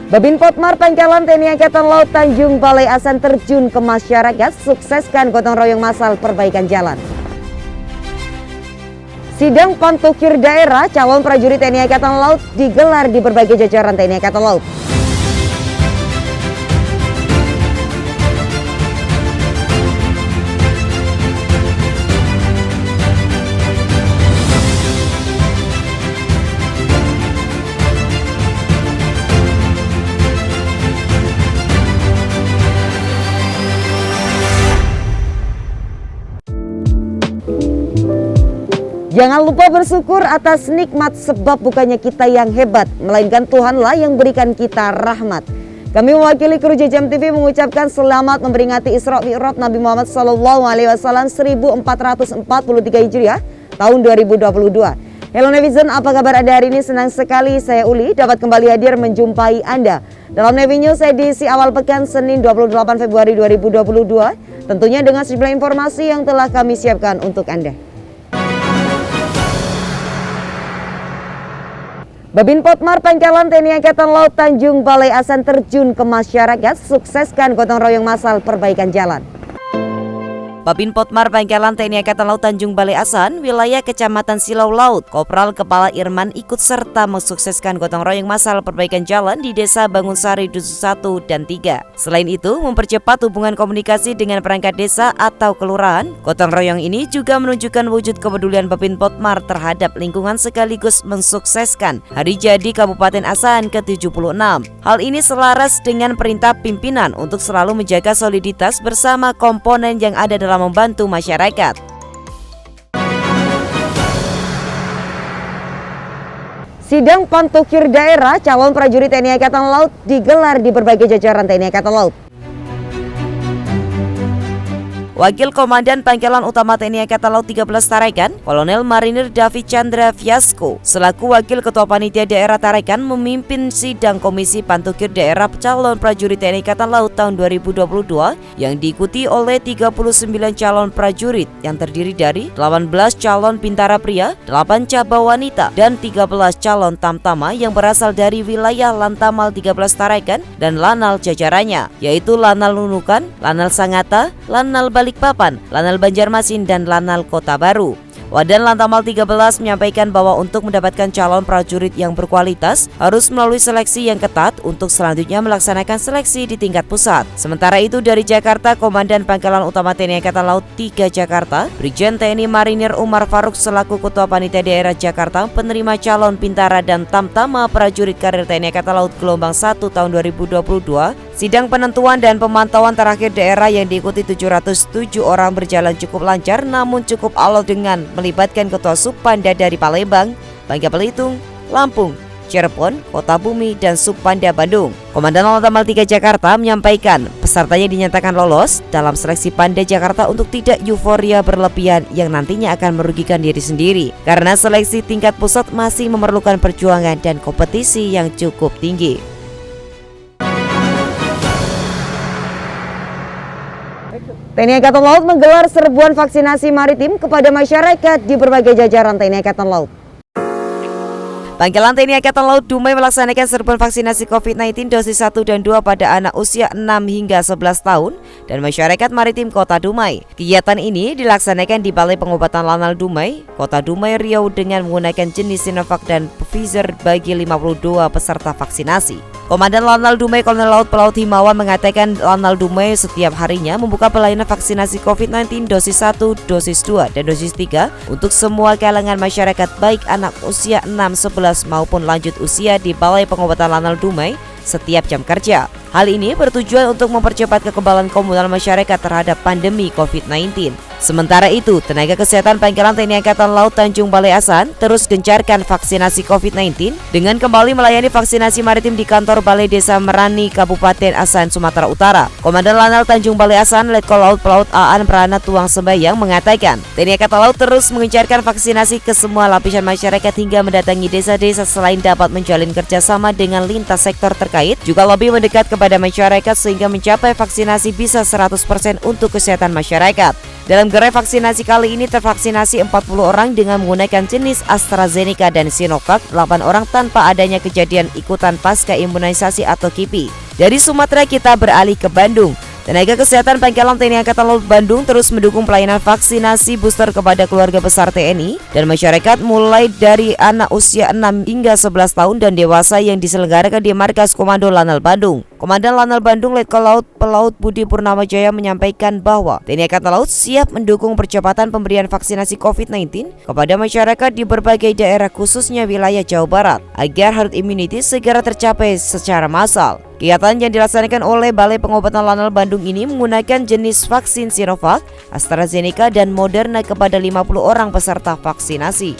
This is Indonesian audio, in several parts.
Babin Potmar Pangkalan TNI Angkatan Laut Tanjung Balai Asan terjun ke masyarakat, sukseskan gotong royong massal perbaikan jalan. Sidang Pantukir Daerah calon prajurit TNI Angkatan Laut digelar di berbagai jajaran TNI Angkatan Laut. Jangan lupa bersyukur atas nikmat sebab bukannya kita yang hebat, melainkan Tuhanlah yang berikan kita rahmat. Kami mewakili kru JJM TV mengucapkan selamat memperingati Isra Mi'raj Nabi Muhammad SAW 1443 Hijriah tahun 2022. Hello netizen, apa kabar Anda hari ini? Senang sekali saya Uli dapat kembali hadir menjumpai Anda dalam Navy News edisi awal pekan Senin 28 Februari 2022. Tentunya dengan sejumlah informasi yang telah kami siapkan untuk Anda. Babin Potmar Pangkalan TNI Angkatan Laut Tanjung Balai Asan terjun ke masyarakat, sukseskan gotong royong massal perbaikan jalan. Babin Potmar Pangkalan TNI Angkatan Laut Tanjung Balai Asan, wilayah Kecamatan Silau Laut, Kopral Kepala Irman ikut serta mensukseskan gotong royong massal perbaikan jalan di Desa Bangunsari Dusun 1 dan 3. Selain itu, mempercepat hubungan komunikasi dengan perangkat desa atau kelurahan. Gotong royong ini juga menunjukkan wujud kepedulian Babin Potmar terhadap lingkungan sekaligus mensukseskan Hari Jadi Kabupaten Asan ke-76. Hal ini selaras dengan perintah pimpinan untuk selalu menjaga soliditas bersama komponen yang ada dalam membantu masyarakat. Sidang Pantukir Daerah calon prajurit TNI Angkatan Laut digelar di berbagai jajaran TNI Angkatan Laut. Wakil Komandan Pangkalan Utama TNI Angkatan Laut 13 Tarakan, Kolonel Marinir David Chandra Fiasco, selaku Wakil Ketua Panitia Daerah Tarakan memimpin sidang Komisi Pantukir Daerah calon prajurit TNI Angkatan Laut tahun 2022 yang diikuti oleh 39 calon prajurit yang terdiri dari 18 calon bintara pria, 8 cabang wanita, dan 13 calon tamtama yang berasal dari wilayah Lantamal 13 Tarakan dan Lanal jajarannya, yaitu Lanal Nunukan, Lanal Sangatta, Lanal Balikpapan, Lanal Banjarmasin, dan Lanal Kota Baru. Wadan Lantamal 13 menyampaikan bahwa untuk mendapatkan calon prajurit yang berkualitas harus melalui seleksi yang ketat untuk selanjutnya melaksanakan seleksi di tingkat pusat. Sementara itu dari Jakarta, Komandan Pangkalan Utama TNI Angkatan Laut 3 Jakarta, Brigjen TNI Marinir Umar Faruk selaku Ketua Panitia Daerah Jakarta penerima calon bintara dan tamtama prajurit karir TNI Angkatan Laut gelombang 1 tahun 2022. Sidang penentuan dan pemantauan terakhir daerah yang diikuti 707 orang berjalan cukup lancar namun cukup alot dengan melibatkan Ketua Subpanda dari Palembang, Bangka Belitung, Lampung, Cirebon, Kota Bumi, dan Subpanda Bandung. Komandan Lantamal 3 Jakarta menyampaikan pesertanya dinyatakan lolos dalam seleksi Panda Jakarta untuk tidak euforia berlebihan yang nantinya akan merugikan diri sendiri karena seleksi tingkat pusat masih memerlukan perjuangan dan kompetisi yang cukup tinggi. TNI Angkatan Laut menggelar serbuan vaksinasi maritim kepada masyarakat di berbagai jajaran TNI Angkatan Laut. Pangkalan TNI Angkatan Laut Dumai melaksanakan serbuan vaksinasi COVID-19 dosis 1 dan 2 pada anak usia 6 hingga 11 tahun dan masyarakat maritim Kota Dumai. Kegiatan ini dilaksanakan di Balai Pengobatan Lanal Dumai, Kota Dumai, Riau dengan menggunakan jenis Sinovac dan Pfizer bagi 52 peserta vaksinasi. Komandan Lanal Dumai Kolonel Laut Pelaut Himawan mengatakan Lanal Dumai setiap harinya membuka pelayanan vaksinasi COVID-19 dosis 1, dosis 2, dan dosis 3 untuk semua kalangan masyarakat baik anak usia 6, 11 maupun lanjut usia di Balai Pengobatan Lanal Dumai setiap jam kerja. Hal ini bertujuan untuk mempercepat kekebalan komunal masyarakat terhadap pandemi COVID-19. Sementara itu, tenaga kesehatan Pangkalan TNI Angkatan Laut Tanjung Balai Asan terus gencarkan vaksinasi COVID-19 dengan kembali melayani vaksinasi maritim di kantor Balai Desa Merani, Kabupaten Asan, Sumatera Utara. Komandan Lanal Tanjung Balai Asan, Letkol Laut Pelaut Aan Prana Tuang Sembayang mengatakan, TNI Angkatan Laut terus mengencarkan vaksinasi ke semua lapisan masyarakat hingga mendatangi desa-desa selain dapat menjalin kerjasama dengan lintas sektor terkait, juga lebih mendekat kepada masyarakat sehingga mencapai vaksinasi bisa 100% untuk kesehatan masyarakat. Dalam gerai vaksinasi kali ini tervaksinasi 40 orang dengan menggunakan jenis AstraZeneca dan Sinovac, 8 orang tanpa adanya kejadian ikutan pasca imunisasi atau KIPI. Dari Sumatera kita beralih ke Bandung. Tenaga Kesehatan Pangkalan TNI Angkatan Laut Bandung terus mendukung pelayanan vaksinasi booster kepada keluarga besar TNI dan masyarakat mulai dari anak usia 6 hingga 11 tahun dan dewasa yang diselenggarakan di Markas Komando Lanal Bandung. Komandan Lanal Bandung Letkol Laut Pelaut Budi Purnama Jaya menyampaikan bahwa TNI Angkatan Laut siap mendukung percepatan pemberian vaksinasi COVID-19 kepada masyarakat di berbagai daerah khususnya wilayah Jawa Barat agar herd immunity segera tercapai secara massal. Kegiatan yang dilaksanakan oleh Balai Pengobatan Lanal Bandung ini menggunakan jenis vaksin Sinovac, AstraZeneca, dan Moderna kepada 50 orang peserta vaksinasi.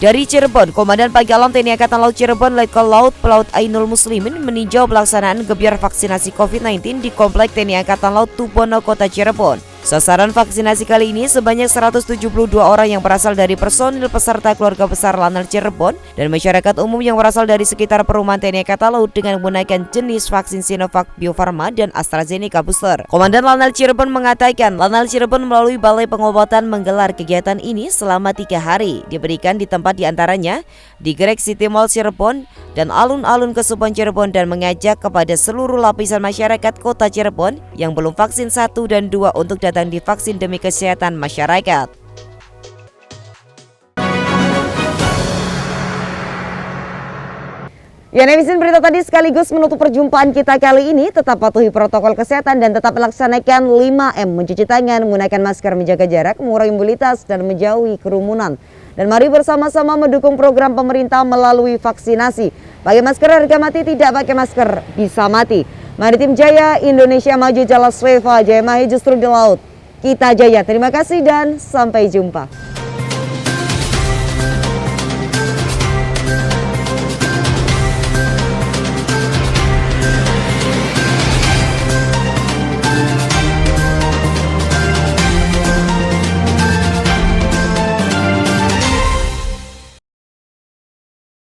Dari Cirebon, Komandan Pangkalan TNI Angkatan Laut Cirebon Letkol Laut Pelaut Ainul Muslimin meninjau pelaksanaan gebyar vaksinasi COVID-19 di Komplek TNI Angkatan Laut Tubono, Kota Cirebon. Sasaran vaksinasi kali ini sebanyak 172 orang yang berasal dari personil peserta keluarga besar Lanal Cirebon dan masyarakat umum yang berasal dari sekitar perumahan TNI Angkatan Laut dengan menggunakan jenis vaksin Sinovac Bio Farma dan AstraZeneca booster. Komandan Lanal Cirebon mengatakan, Lanal Cirebon melalui Balai Pengobatan menggelar kegiatan ini selama 3 hari, diberikan di tempat diantaranya di Grek City Mall Cirebon dan alun-alun Kesubuan Cirebon dan mengajak kepada seluruh lapisan masyarakat Kota Cirebon yang belum vaksin 1 dan 2 untuk datang divaksin demi kesehatan masyarakat. Ya, netizen, berita tadi sekaligus menutup perjumpaan kita kali ini. Tetap patuhi protokol kesehatan dan tetap laksanakan 5M, mencuci tangan, menggunakan masker, menjaga jarak, mengurangi mobilitas, dan menjauhi kerumunan. Dan mari bersama-sama mendukung program pemerintah melalui vaksinasi. Pakai masker harga mati, tidak pakai masker bisa mati. Maritim Jaya, Indonesia maju, Jalas Weva, Jaya Mahi justru di laut. Kita jaya. Terima kasih dan sampai jumpa.